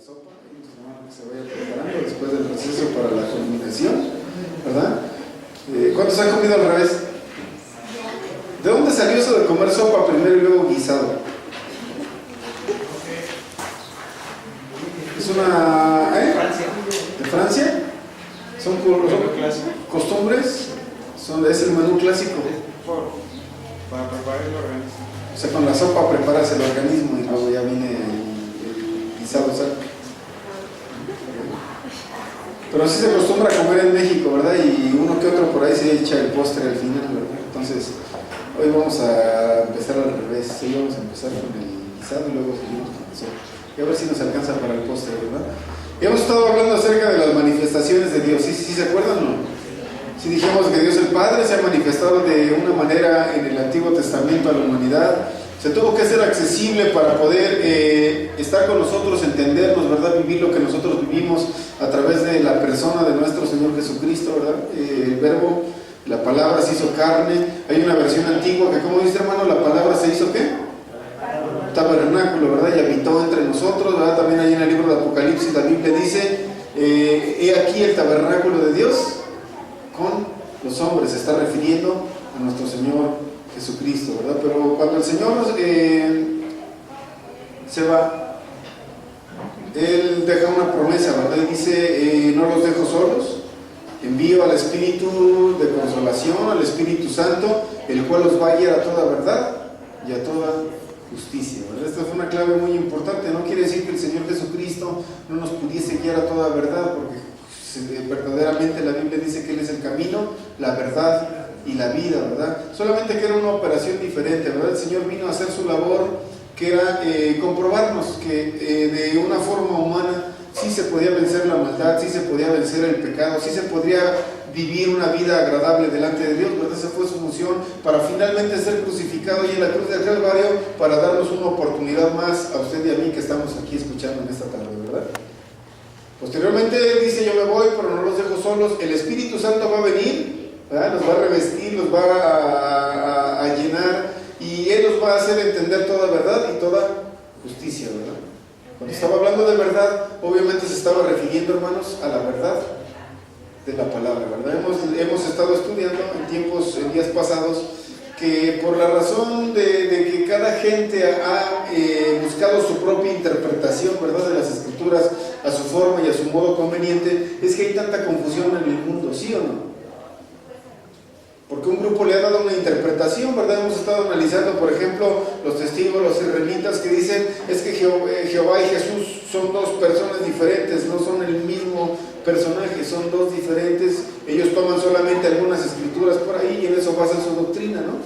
la sopa, y nuestro hermano que se vaya preparando después del proceso para la culminación, ¿verdad? ¿Cuántos han comido al revés? ¿De dónde salió eso de comer sopa primero y luego guisado? Es una... ¿De Francia? ¿Son costumbres? Es el menú clásico. Para preparar el organismo. O sea, con la sopa preparas el organismo y luego ya viene el guisado, ¿sabes? Pero así se acostumbra a comer en México, ¿verdad? Y uno que otro por ahí se echa el postre al final, ¿verdad? Entonces, hoy vamos a empezar al revés. Sí, vamos a empezar con el guisado y luego seguimos con la sopa. Y a ver si nos alcanza para el postre, ¿verdad? Y hemos estado hablando acerca de las manifestaciones de Dios. ¿Sí se acuerdan o no? Si dijimos que Dios el Padre se ha manifestado de una manera en el Antiguo Testamento a la humanidad, se tuvo que hacer accesible para poder estar con nosotros, entendernos, ¿verdad? Vivir lo que nosotros vivimos a través de la persona de nuestro Señor Jesucristo, ¿verdad? El verbo, la palabra se hizo carne. Hay una versión antigua que, ¿cómo dice, hermano? La palabra se hizo ¿qué? Tabernáculo, ¿verdad? Y habitó entre nosotros, ¿verdad? También ahí en el libro de Apocalipsis la Biblia dice, he aquí el tabernáculo de Dios con los hombres, se está refiriendo a nuestro Señor Jesucristo, ¿verdad? Pero cuando el Señor se va, Él deja una promesa, ¿verdad? Y dice, no los dejo solos, envío al Espíritu de consolación, al Espíritu Santo, el cual los va a guiar a toda verdad y a toda justicia, ¿verdad? Esta fue una clave muy importante. No quiere decir que el Señor Jesucristo no nos pudiese guiar a toda verdad, porque verdaderamente la Biblia dice que Él es el camino, la verdad y la vida, ¿verdad? Solamente que era una operación diferente, ¿verdad? El Señor vino a hacer su labor, que era comprobarnos que de una forma humana sí se podía vencer la maldad, sí se podía vencer el pecado, sí se podría vivir una vida agradable delante de Dios, ¿verdad? Esa fue su función, para finalmente ser crucificado y en la cruz del Calvario, para darnos una oportunidad más a usted y a mí que estamos aquí escuchando en esta tarde, ¿verdad? Posteriormente dice, yo me voy, pero no los dejo solos. El Espíritu Santo va a venir, ¿verdad? Nos va a revestir, nos va a llenar, y Él nos va a hacer entender toda verdad y toda justicia, ¿verdad? Cuando estaba hablando de verdad, obviamente se estaba refiriendo, hermanos, a la verdad de la palabra, ¿verdad? Hemos estado estudiando en días pasados, que por la razón de que cada gente ha buscado su propia interpretación, ¿verdad?, de las Escrituras a su forma y a su modo conveniente, es que hay tanta confusión en el mundo, ¿sí o no? Porque un grupo le ha dado una interpretación, ¿verdad? Hemos estado analizando, por ejemplo, los testigos, los israelitas, que dicen es que Jehová y Jesús son dos personas diferentes, no son el mismo personaje, son dos diferentes. Ellos toman solamente algunas escrituras por ahí y en eso basan su doctrina, ¿no?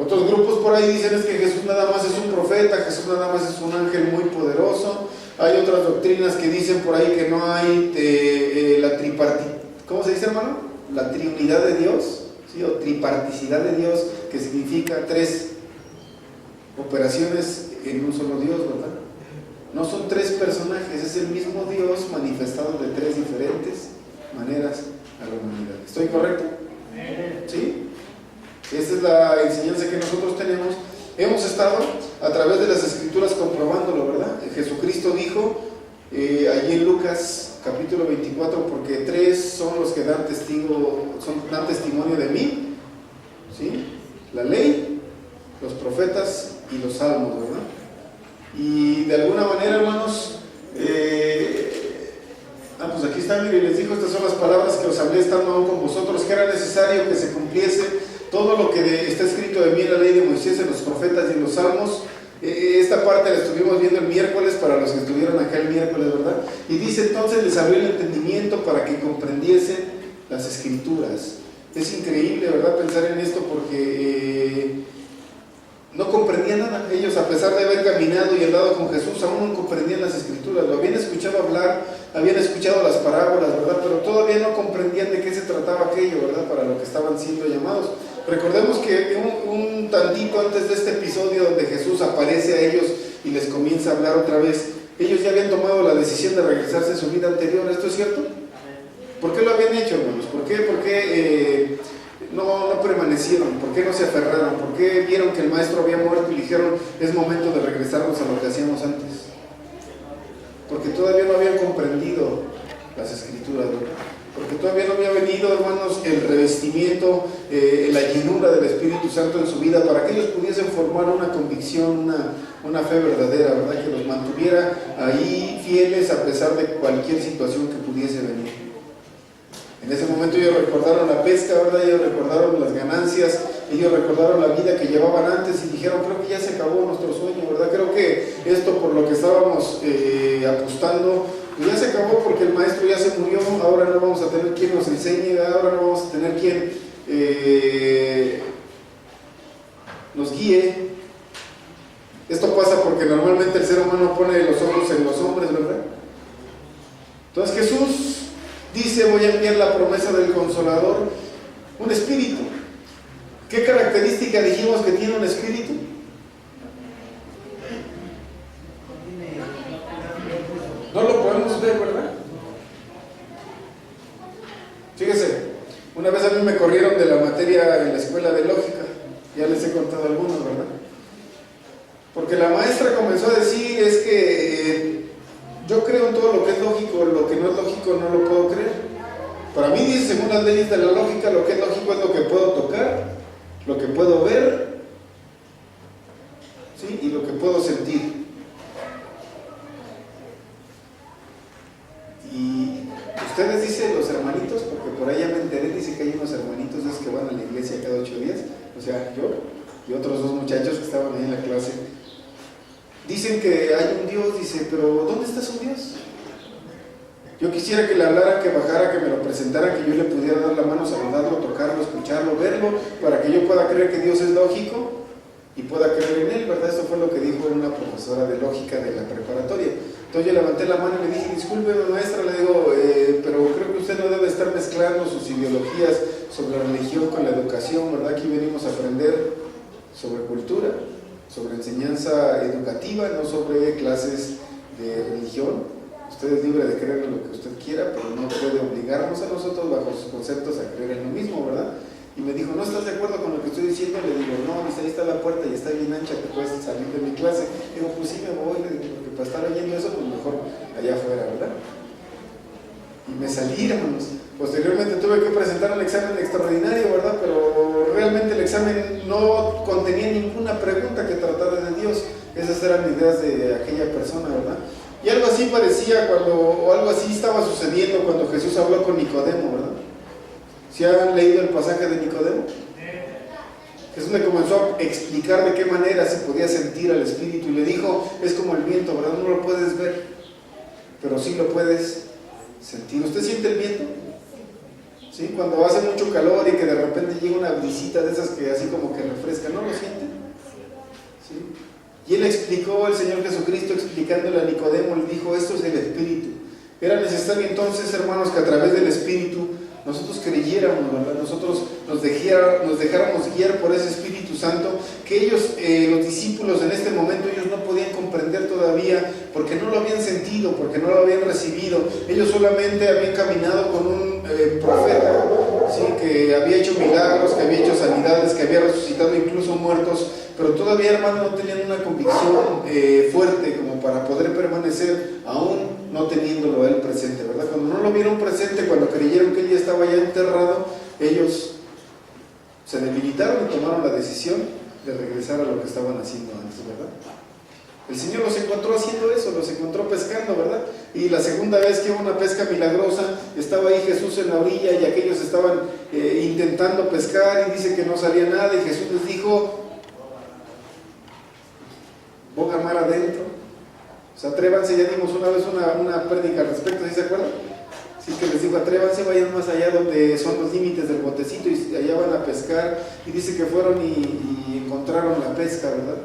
Otros grupos por ahí dicen es que Jesús nada más es un profeta, Jesús nada más es un ángel muy poderoso. Hay otras doctrinas que dicen por ahí que no hay la tripartita, ¿cómo se dice, hermano? La triunidad de Dios, ¿sí? O triparticidad de Dios, que significa tres operaciones en un solo Dios, ¿verdad? No son tres personajes, es el mismo Dios manifestado de tres diferentes maneras a la humanidad. ¿Estoy correcto? ¿Sí? Esta es la enseñanza que nosotros tenemos. Hemos estado a través de las Escrituras comprobándolo, ¿verdad? Jesucristo dijo allí en Lucas capítulo 24, porque tres son los que dan testimonio de mí, ¿sí? La ley, los profetas y los salmos, ¿verdad? Y de alguna manera, hermanos, pues aquí está, mire, les dijo, estas son las palabras que os hablé estando aún con vosotros, que era necesario que se cumpliese todo lo que está escrito de mí en la ley de Moisés, en los profetas y en los salmos. Esta parte la estuvimos viendo el miércoles, para los que estuvieron acá el miércoles, ¿verdad? Y dice, entonces les abrió el entendimiento para que comprendiesen las Escrituras. Es increíble, ¿verdad?, pensar en esto, porque no comprendían nada. Ellos, a pesar de haber caminado y andado con Jesús, aún no comprendían las Escrituras. Lo habían escuchado hablar, habían escuchado las parábolas, ¿verdad?, pero todavía no comprendían de qué se trataba aquello, ¿verdad?, para lo que estaban siendo llamados. Recordemos que un tantito antes de este episodio donde Jesús aparece a ellos y les comienza a hablar otra vez, ellos ya habían tomado la decisión de regresarse a su vida anterior. ¿Esto es cierto? ¿Por qué lo habían hecho, hermanos? ¿Por qué no permanecieron? ¿Por qué no se aferraron? ¿Por qué vieron que el maestro había muerto y dijeron, es momento de regresarnos a lo que hacíamos antes? porque todavía no habían comprendido las Escrituras, ¿verdad? Porque todavía no había venido, hermanos, el revestimiento, la llenura del Espíritu Santo en su vida, para que ellos pudiesen formar una convicción, una fe verdadera, ¿verdad? Que los mantuviera ahí fieles a pesar de cualquier situación que pudiese venir. En ese momento ellos recordaron la pesca, ¿verdad? Ellos recordaron las ganancias, ellos recordaron la vida que llevaban antes y dijeron, creo que ya se acabó nuestro sueño, ¿verdad? Creo que esto por lo que estábamos apostando, ya se acabó porque el maestro ya se murió, ahora no vamos a tener quien nos enseñe, ahora no vamos a tener quien nos guíe. Esto pasa porque normalmente el ser humano pone los ojos en los hombres, ¿verdad? Entonces Jesús dice, voy a enviar la promesa del Consolador, un espíritu. ¿Qué característica dijimos que tiene un espíritu? No lo podemos ver, ¿verdad? Fíjese, una vez a mí me corrieron de la materia en la escuela de lógica, ya les he contado algunos, ¿verdad? Porque la maestra comenzó a decir, es que yo creo en todo lo que es lógico, lo que no es lógico no lo puedo creer. Para mí, dice, según las leyes de la lógica, lo que es lógico es lo que puedo tocar, lo que puedo ver, ¿sí? Y lo que puedo sentir. Y ustedes dicen los hermanitos, porque por ahí ya me enteré, dice que hay unos hermanitos esos que van a la iglesia cada 8 días, o sea, yo y otros 2 muchachos que estaban ahí en la clase. Dicen que hay un Dios, dice, pero ¿dónde está su Dios? Yo quisiera que le hablara, que bajara, que me lo presentara, que yo le pudiera dar la mano, saludarlo, tocarlo, escucharlo, verlo, para que yo pueda creer que Dios es lógico y pueda creer en Él, ¿verdad? Esto fue lo que dijo una profesora de lógica de la preparatoria. Entonces yo levanté la mano y le dije, discúlpeme maestra, le digo, pero creo que usted no debe estar mezclando sus ideologías sobre la religión con la educación, ¿verdad? Aquí venimos a aprender sobre cultura, sobre enseñanza educativa, no sobre clases de religión. Usted es libre de creer en lo que usted quiera, pero no puede obligarnos a nosotros bajo sus conceptos a creer en lo mismo, ¿verdad? Y me dijo, ¿no estás de acuerdo con lo que estoy diciendo? Le digo, no, dice, ahí está la puerta y está bien ancha, te puedes salir de mi clase. Digo, pues sí me voy, le digo, porque para estar oyendo eso, pues mejor allá afuera, ¿verdad? Y me salí, hermanos. Posteriormente tuve que presentar un examen extraordinario, ¿verdad? Pero realmente el examen no contenía ninguna pregunta que tratara de Dios. Esas eran ideas de aquella persona, ¿verdad? Y algo así parecía o algo así estaba sucediendo cuando Jesús habló con Nicodemo, ¿verdad? ¿Sí han leído el pasaje de Nicodemo? Jesús le comenzó a explicar de qué manera se podía sentir al Espíritu y le dijo, es como el viento, ¿verdad? No lo puedes ver, pero sí lo puedes sentir. ¿Usted siente el viento? ¿Sí? Cuando hace mucho calor y que de repente llega una brisita de esas que así como que refresca, ¿no lo siente? ¿Sí? Y él explicó, el Señor Jesucristo explicándole a Nicodemo, le dijo, esto es el Espíritu. Era necesario entonces, hermanos, que a través del Espíritu nosotros creyéramos, ¿verdad? Nosotros nos dejáramos guiar por ese Espíritu Santo, que ellos, los discípulos en este momento, ellos no podían comprender todavía, porque no lo habían sentido, porque no lo habían recibido. Ellos solamente habían caminado con un profeta, ¿sí? Que había hecho milagros, que había hecho sanidades, que había resucitado incluso muertos, pero todavía, hermanos, no tenían una convicción fuerte como para poder permanecer aún no teniéndolo a él presente, ¿verdad? Cuando no lo vieron presente, cuando creyeron que él ya estaba ya enterrado, ellos se debilitaron y tomaron la decisión de regresar a lo que estaban haciendo antes, ¿verdad? El Señor los encontró haciendo eso, los encontró pescando, ¿verdad? Y la segunda vez que hubo una pesca milagrosa, estaba ahí Jesús en la orilla y aquellos estaban intentando pescar y dice que no salía nada y Jesús les dijo, boga mar adentro. O sea, atrévanse, ya dimos una vez una prédica al respecto, ¿sí se acuerdan? Sí, que les dijo, atrévanse, vayan más allá donde son los límites del botecito y allá van a pescar. Y dice que fueron y encontraron la pesca, ¿verdad?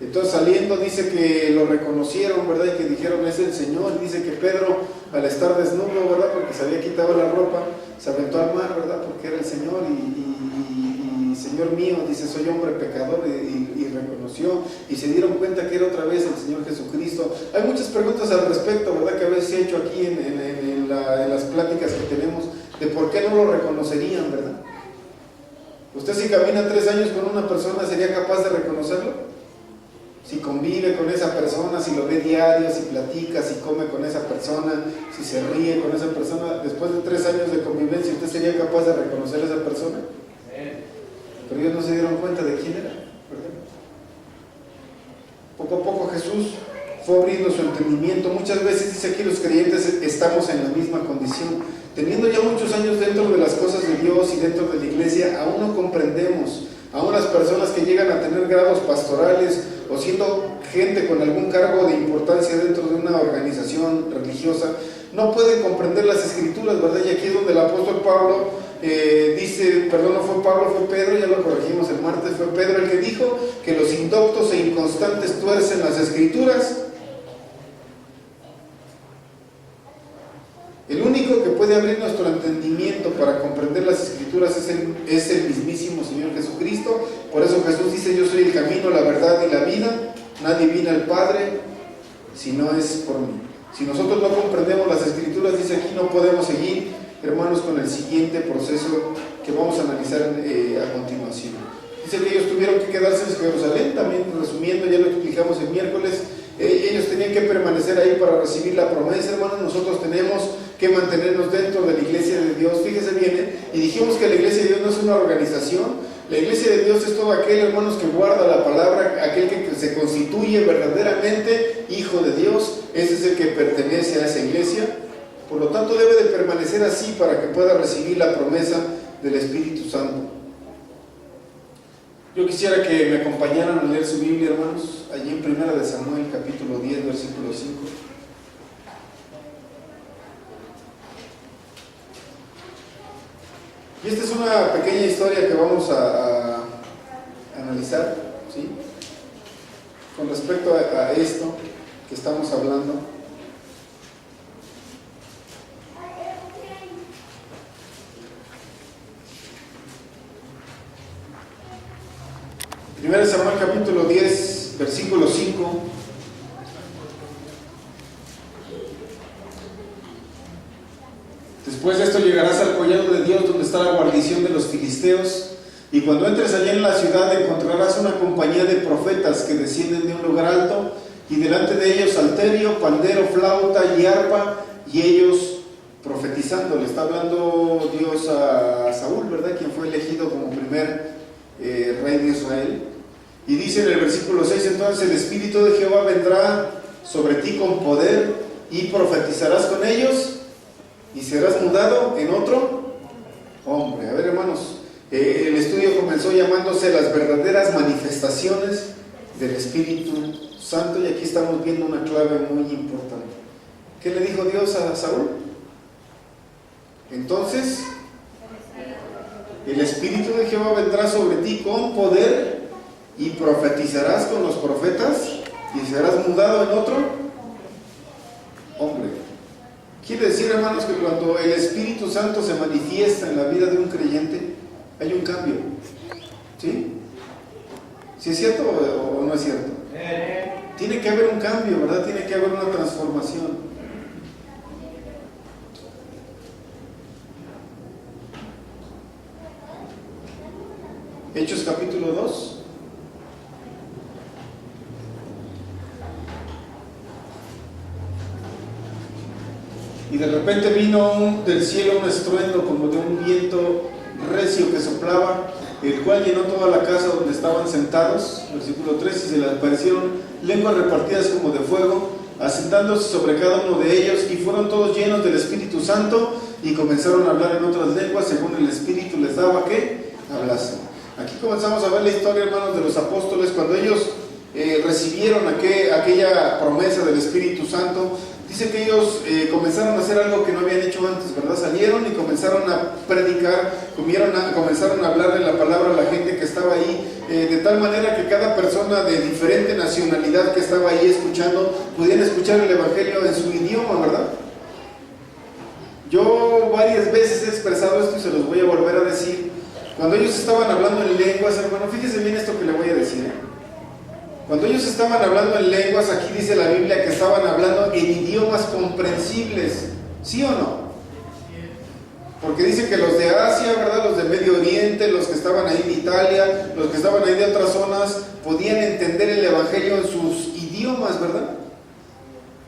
Entonces saliendo dice que lo reconocieron, ¿verdad? Y que dijeron, es el Señor. Y dice que Pedro, al estar desnudo, ¿verdad? Porque se había quitado la ropa, se aventó al mar, ¿verdad? Porque era el Señor y Señor mío, dice, soy hombre pecador y reconoció y se dieron cuenta que era otra vez el Señor Jesucristo. Hay muchas preguntas al respecto, ¿verdad? Que a veces he hecho aquí en las pláticas que tenemos de por qué no lo reconocerían, ¿verdad? ¿Usted si camina 3 años con una persona sería capaz de reconocerlo? si convive con esa persona, si lo ve diario, si platica, si come con esa persona, si se ríe con esa persona, después de 3 años de convivencia, ¿usted sería capaz de reconocer a esa persona? Pero ellos no se dieron cuenta de quién era, ¿verdad? Poco a poco Jesús fue abriendo su entendimiento. Muchas veces dice aquí los creyentes estamos en la misma condición, teniendo ya muchos años dentro de las cosas de Dios y dentro de la iglesia, aún no comprendemos. Aún las personas que llegan a tener grados pastorales o siendo gente con algún cargo de importancia dentro de una organización religiosa, no pueden comprender las escrituras, ¿verdad? Y aquí es donde el apóstol Pablo dice, perdón, no fue Pablo, fue Pedro, ya lo corregimos el martes, fue Pedro el que dijo que los indoctos e inconstantes tuercen las escrituras. El único que puede abrir nuestro entendimiento para comprender las escrituras es el mismísimo Señor Jesucristo. Por eso Jesús dice, yo soy el camino, la verdad y la vida. Nadie viene al Padre si no es por mí. Si nosotros no comprendemos las escrituras, dice aquí, no podemos seguir, hermanos, con el siguiente proceso que vamos a analizar a continuación. Dice que ellos tuvieron que quedarse en Jerusalén, también resumiendo, ya lo explicamos el miércoles. Ellos tenían que permanecer ahí para recibir la promesa, hermanos. Nosotros tenemos que mantenernos dentro de la iglesia de Dios. Fíjese bien, y dijimos que la iglesia de Dios no es una organización. La iglesia de Dios es todo aquel, hermanos, que guarda la palabra, aquel que se constituye verdaderamente hijo de Dios. Ese es el que pertenece a esa iglesia. Por lo tanto, debe de permanecer así para que pueda recibir la promesa del Espíritu Santo. Yo quisiera que me acompañaran a leer su Biblia, hermanos, allí en 1 de Samuel, capítulo 10, versículo 5. Y esta es una pequeña historia que vamos a analizar, ¿sí? Con respecto a esto que estamos hablando. Primero de Samuel capítulo 10, versículo 5. Después de esto llegarás al collado de Dios, donde está la guarnición de los filisteos, y cuando entres allá en la ciudad encontrarás una compañía de profetas que descienden de un lugar alto, y delante de ellos salterio, pandero, flauta y arpa, y ellos profetizando. Le está hablando Dios a Saúl, ¿verdad? Quien fue elegido como primer rey de Israel. Y dice en el versículo 6, entonces el Espíritu de Jehová vendrá sobre ti con poder y profetizarás con ellos y serás mudado en otro hombre. A ver, hermanos, el estudio comenzó llamándose las verdaderas manifestaciones del Espíritu Santo, y aquí estamos viendo una clave muy importante. ¿Qué le dijo Dios a Saúl? Entonces el Espíritu de Jehová vendrá sobre ti con poder y profetizarás con los profetas y serás mudado en otro hombre. Quiere decir, hermanos, que cuando el Espíritu Santo se manifiesta en la vida de un creyente, hay un cambio. ¿Sí? ¿Sí es cierto o no es cierto? Tiene que haber un cambio, ¿verdad? Tiene que haber una transformación. Hechos capítulo 2. Y de repente vino del cielo un estruendo como de un viento recio que soplaba, el cual llenó toda la casa donde estaban sentados. Versículo 3, y se les aparecieron lenguas repartidas como de fuego, asentándose sobre cada uno de ellos, y fueron todos llenos del Espíritu Santo, y comenzaron a hablar en otras lenguas, según el Espíritu les daba que hablasen. Aquí comenzamos a ver la historia, hermanos, de los apóstoles, cuando ellos recibieron aquella promesa del Espíritu Santo. Dice que ellos comenzaron a hacer algo que no habían hecho antes, ¿verdad? Salieron y comenzaron a predicar, comenzaron a hablarle la palabra a la gente que estaba ahí, de tal manera que cada persona de diferente nacionalidad que estaba ahí escuchando, pudieran escuchar el Evangelio en su idioma, ¿verdad? Yo varias veces he expresado esto y se los voy a volver a decir. Cuando ellos estaban hablando en lenguas, hermano, fíjese bien esto que le voy a decir. Cuando ellos estaban hablando en lenguas, aquí dice la Biblia que estaban hablando en idiomas comprensibles, ¿sí o no? Porque dice que los de Asia, ¿verdad? Los de Medio Oriente, los que estaban ahí de Italia, los que estaban ahí de otras zonas, podían entender el Evangelio en sus idiomas, ¿verdad?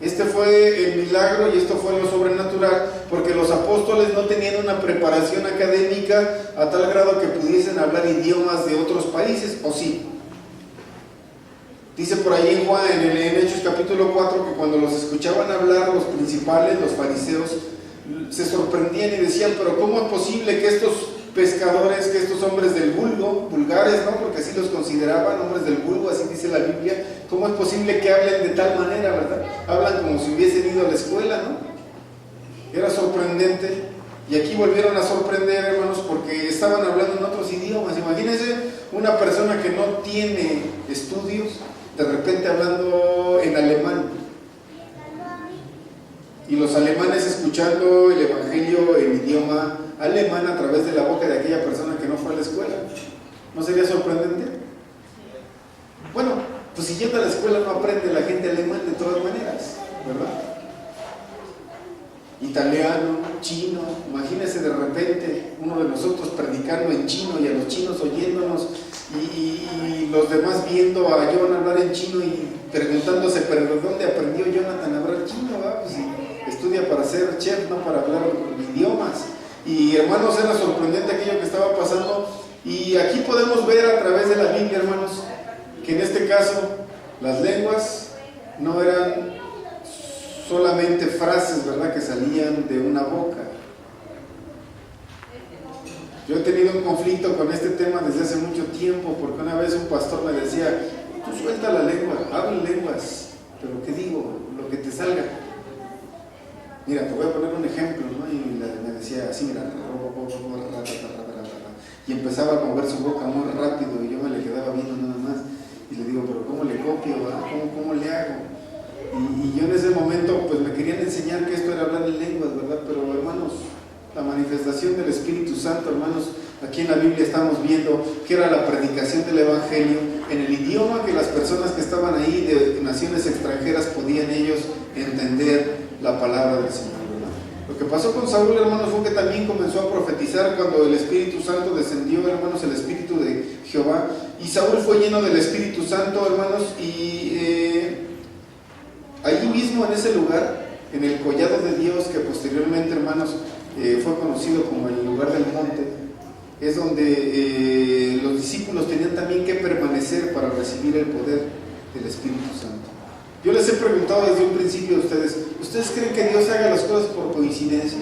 Este fue el milagro y esto fue lo sobrenatural, porque los apóstoles no tenían una preparación académica a tal grado que pudiesen hablar idiomas de otros países, ¿o sí? Dice por ahí en Juan, en Hechos capítulo 4, que cuando los escuchaban hablar los principales, los fariseos, se sorprendían y decían, pero ¿cómo es posible que estos pescadores, que estos hombres del vulgo, vulgares, ¿no? Porque así los consideraban, hombres del vulgo, así dice la Biblia, ¿cómo es posible que hablen de tal manera, verdad? Hablan como si hubiesen ido a la escuela, ¿no? Era sorprendente. Y aquí volvieron a sorprender, hermanos, porque estaban hablando en otros idiomas. Imagínense una persona que no tiene estudios, de repente hablando en alemán. Y los alemanes escuchando el Evangelio en idioma alemán a través de la boca de aquella persona que no fue a la escuela. ¿No sería sorprendente? Bueno, pues si yendo a la escuela no aprende la gente alemán de todas maneras, ¿verdad? Italiano, chino, imagínense de repente uno de nosotros predicando en chino y a los chinos oyéndonos y los demás viendo a John hablar en chino y preguntándose, pero ¿de dónde aprendió Jonathan a hablar chino? Pues si estudia para ser chef, no para hablar idiomas. Y hermanos, era sorprendente aquello que estaba pasando, y aquí podemos ver a través de la Biblia, hermanos, que en este caso las lenguas no eran solamente frases, ¿verdad?, que salían de una boca. Yo he tenido un conflicto con este tema desde hace mucho tiempo, porque una vez un pastor me decía, tú suelta la lengua, habla lenguas, pero ¿qué digo? Lo que te salga. Mira, te voy a poner un ejemplo, ¿no? Y me decía así, mira, y empezaba a mover su boca muy rápido y yo me le quedaba viendo nada más y le digo, pero ¿cómo le copio? ¿Cómo le hago? Y yo en ese momento pues me querían enseñar que esto era hablar en lenguas, ¿verdad? Pero hermanos, la manifestación del Espíritu Santo, hermanos, aquí en la Biblia estamos viendo que era la predicación del Evangelio en el idioma que las personas que estaban ahí de naciones extranjeras podían ellos entender la palabra del Señor, ¿verdad? Lo que pasó con Saúl, hermanos, fue que también comenzó a profetizar cuando el Espíritu Santo descendió, hermanos, el Espíritu de Jehová, y Saúl fue lleno del Espíritu Santo, hermanos, y allí mismo en ese lugar, en el collado de Dios, que posteriormente, hermanos, fue conocido como el lugar del monte, es donde los discípulos tenían también que permanecer para recibir el poder del Espíritu Santo. Yo les he preguntado desde un principio a ustedes, ¿ustedes creen que Dios haga las cosas por coincidencia?